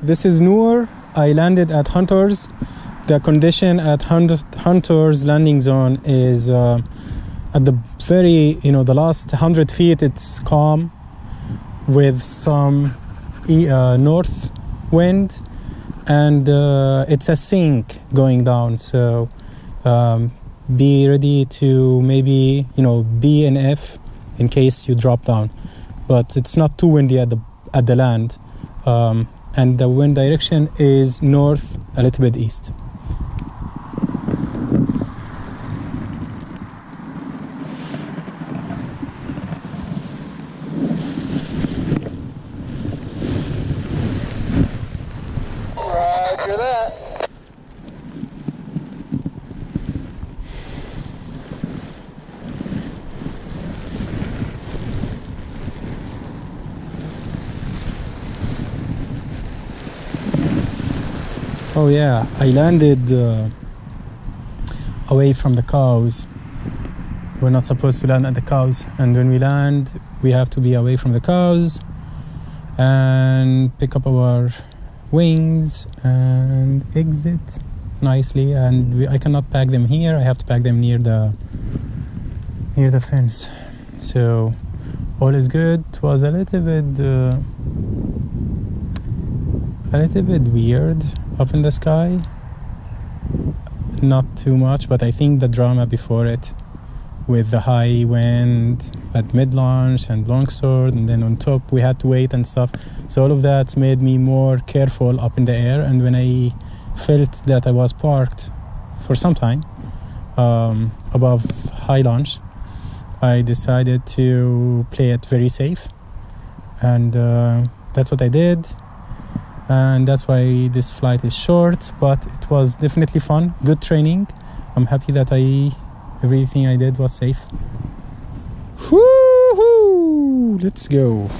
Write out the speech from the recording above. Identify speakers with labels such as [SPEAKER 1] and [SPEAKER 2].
[SPEAKER 1] this is Nour. I landed at Hunters. The condition at Hunters landing zone is at the very, the last 100 feet, it's calm with some north wind, and it's a sink going down. So be ready to maybe, B and F in case you drop down. But it's not too windy at the land. And the wind direction is north, a little bit east.
[SPEAKER 2] Roger that.
[SPEAKER 1] Oh yeah, I landed away from the cows. We're not supposed to land at the cows, and when we land, we have to be away from the cows and pick up our wings and exit nicely. And I cannot pack them here. I have to pack them near the fence. So all is good. It was a little bit weird up in the sky. Not too much, but I think the drama before it, with the high wind at mid-launch and longsword, and then on top we had to wait and stuff. So all of that made me more careful up in the air. And when I felt that I was parked for some time above high launch, I decided to play it very safe. And that's what I did. And that's why this flight is short, but it was definitely fun. Good training. I'm happy that everything I did was safe. Woo-hoo! Let's go.